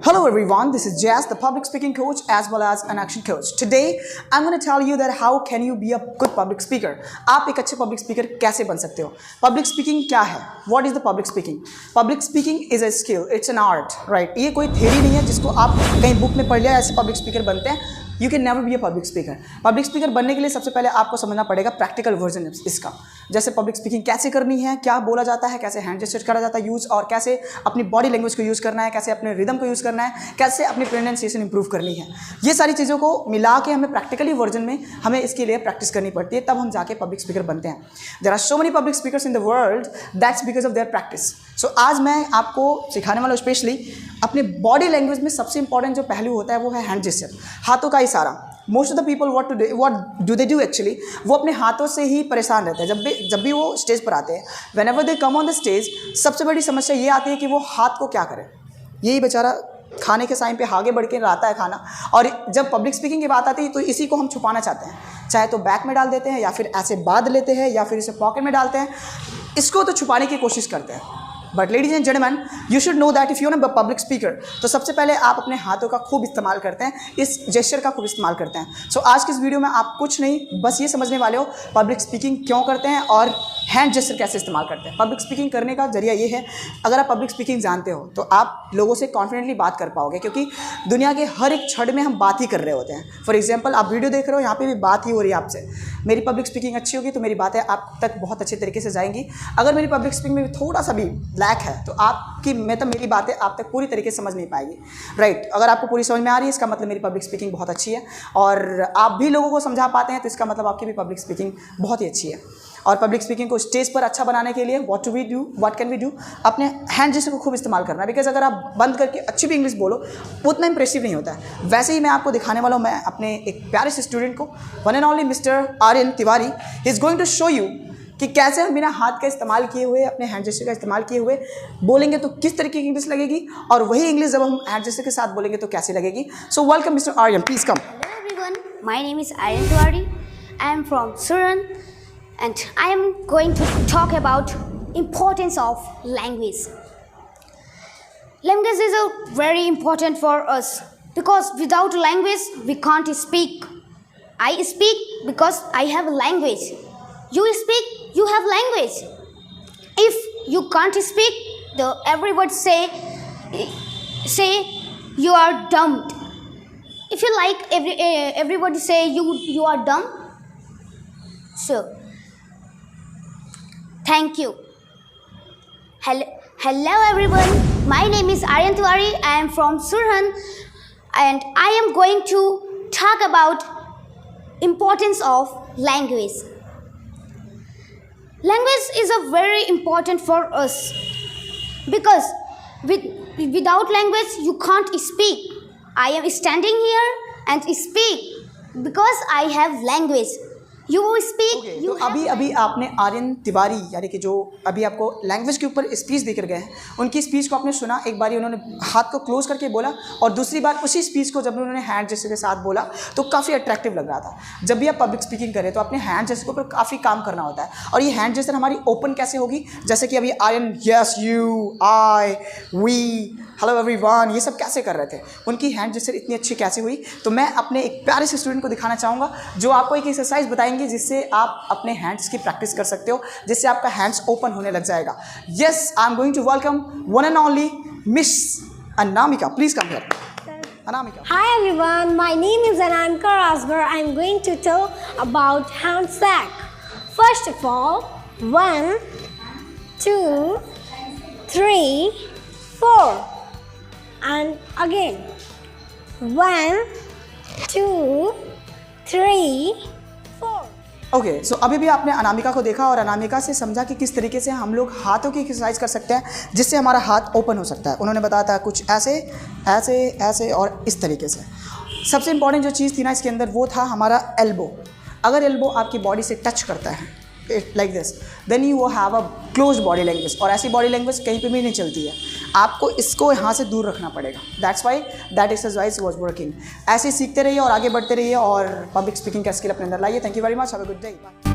Hello everyone, this is Jazz, the public speaking coach as well as an action coach. Today, I'm going to tell you that how can you be a good public speaker. आप एक अच्छे public speaker कैसे बन सकते हो? Public speaking क्या है? What is the public speaking? Public speaking is a skill, it's an art, right? ये कोई theory नहीं है जिसको आप कहीं book में पढ़ लिया ऐसे public speaker बनते हैं. You can never be a public speaker. Public speaker बनने के लिए सबसे पहले आपको समझना पड़ेगा प्रैक्टिकल वर्जन इसका. जैसे पब्लिक स्पीकिंग कैसे करनी है, क्या बोला जाता है, कैसे हैंड जेस्चर करा जाता है यूज़, और कैसे अपनी बॉडी लैंग्वेज को यूज़ करना है, कैसे अपने रिदम को यूज़ करना है, कैसे अपनी प्रोनाउंसिएशन इंप्रूव करनी है. ये सारी चीज़ों को मिला के हमें प्रैक्टिकली वर्जन में हमें इसके लिए प्रैक्टिस करनी पड़ती है, तब हम जाके पब्लिक स्पीकर बनते हैं. There are so many public speakers in the world, that's because of their practice. So आज मैं आपको सिखाने वाला हूँ स्पेशली अपने बॉडी लैंग्वेज में सबसे इंपॉर्टेंट जो पहलू होता है वो है हैंड जेस्चर, हाथों का इशारा. Most of the people what do they do actually, वो अपने हाथों से ही परेशान रहते हैं जब भी वो स्टेज पर आते हैं. When ever they come on the stage, सबसे बड़ी समस्या ये आती है कि वो हाथ को क्या करें. यही बेचारा खाने के टाइम पे आगे बढ़ के रहता है खाना, और जब पब्लिक स्पीकिंग की बात आती है तो इसी को हम छुपाना चाहते हैं. चाहे तो बैक में डाल देते हैं, या फिर ऐसे बांध लेते हैं, या फिर इसे पॉकेट में डालते हैं. इसको तो छुपाने की कोशिश करते हैं. But ladies and gentleman, you should know that if you are a public speaker, तो सबसे पहले आप अपने हाथों का खूब इस्तेमाल करते हैं, इस जेस्चर का खूब इस्तेमाल करते हैं. सो आज की इस वीडियो में आप कुछ नहीं, बस ये समझने वाले हो पब्लिक स्पीकिंग क्यों करते हैं और हैंड जेस्चर कैसे इस्तेमाल करते हैं. पब्लिक स्पीकिंग करने का जरिया ये है, अगर आप पब्लिक स्पीकिंग जानते हो तो आप लोगों से कॉन्फिडेंटली बात कर पाओगे, क्योंकि दुनिया के हर एक क्षण में हम बात ही कर रहे होते हैं. फॉर एग्जाम्पल, आप वीडियो देख रहे हो, यहाँ पे भी बात ही हो रही है आपसे. मेरी पब्लिक स्पीकिंग अच्छी होगी तो मेरी बातें आप तक बहुत अच्छे तरीके से जाएंगी. अगर मेरी पब्लिक स्पीकिंग में थोड़ा सा भी लैक है तो आपकी मेरी बातें आप तक पूरी तरीके से समझ नहीं पाएगी. राइट. अगर आपको पूरी समझ में आ रही है, इसका मतलब मेरी पब्लिक स्पीकिंग बहुत अच्छी है, और आप भी लोगों को समझा पाते हैं, तो इसका मतलब आपकी भी पब्लिक स्पीकिंग बहुत ही अच्छी है. और पब्लिक स्पीकिंग को स्टेज पर अच्छा बनाने के लिए व्हाट कैन वी डू, अपने हैंड जेस्चर को खूब इस्तेमाल करना है. बिकॉज अगर आप बंद करके अच्छी भी इंग्लिश बोलो, उतना इंप्रेसिव नहीं होता है. वैसे ही मैं आपको दिखाने वाला हूँ, मैं अपने एक प्यारे से स्टूडेंट को, one and only mister Aryan Tiwari, he is going to show you कि कैसे हम बिना हाथ का इस्तेमाल किए हुए, अपने हैंड जेस्चर का इस्तेमाल किए हुए बोलेंगे तो किस तरीके की इंग्लिश लगेगी, और वही इंग्लिश जब हम हैंड जेस्चर के साथ बोलेंगे तो कैसी लगेगी. So welcome mister Aryan, please come. Hello everyone, my name is Aryan Tiwari. I am from Suran, and I am going to talk about importance of language. Language is very important for us, because without language we can't speak. I speak because I have a language. You speak, you have language. If you can't speak, everyone say you are dumb. If you like, everybody say you are dumb. So thank you. Hello everyone, my name is Aryan Tiwari. I am from Suran, and I am going to talk about importance of language. Language is a very important for us, because without language you can't speak. I am standing here and speak because I have language. You speak. Okay, तो अभी आपने आर्यन तिवारी, यानी कि जो अभी आपको language के ऊपर स्पीच देकर गए हैं, उनकी स्पीच को आपने सुना. एक बार उन्होंने हाथ को क्लोज करके बोला, और दूसरी बार उसी स्पीच को जब उन्होंने हैंड जेस्चर के साथ बोला तो काफ़ी अट्रैक्टिव लग रहा था. जब भी आप पब्लिक स्पीकिंग करें तो अपने हैंड जेस्चर के ऊपर काफ़ी काम करना होता है. और ये हैंड जेस्चर हमारी ओपन कैसे होगी, जैसे कि अभी Aryan yes, you, I, we, hello everyone, ये सब कैसे कर रहे थे, उनकी हैंड जेस्चर इतनी अच्छी कैसे हुई. तो मैं अपने एक प्यारे से स्टूडेंट को दिखाना चाहूँगा, जो आपको एक एक्सरसाइज बताएंगे जिससे आप अपने हैंड्स की प्रैक्टिस कर सकते हो, जिससे आपका हैंड्स ओपन होने लग जाएगा. Yes, I am going to welcome one and only miss Anamika. Please come here. Anamika. Hi everyone, my name is Anamika Asgar. I am going to tell about handshake. First of all, 1, 2, 3, 4, and again 1, 2, 3, 4. Okay, सो अभी भी आपने अनामिका को देखा और अनामिका से समझा कि किस तरीके से हम लोग हाथों की एक्सरसाइज कर सकते हैं जिससे हमारा हाथ ओपन हो सकता है. उन्होंने बताया था कुछ ऐसे ऐसे ऐसे और इस तरीके से. सबसे इंपॉर्टेंट जो चीज़ थी ना इसके अंदर, वो था हमारा एल्बो. अगर एल्बो आपकी बॉडी से टच करता है like this, then you have a close body language, और ऐसी बॉडी लैंग्वेज कहीं पे भी नहीं चलती है. आपको इसको यहाँ से दूर रखना पड़ेगा. That's why that exercise was working. ऐसे सीखते रहिए और आगे बढ़ते रहिए, और पब्लिक स्पीकिंग का स्किल अपने अंदर लाइए. Thank you very much, have a good day.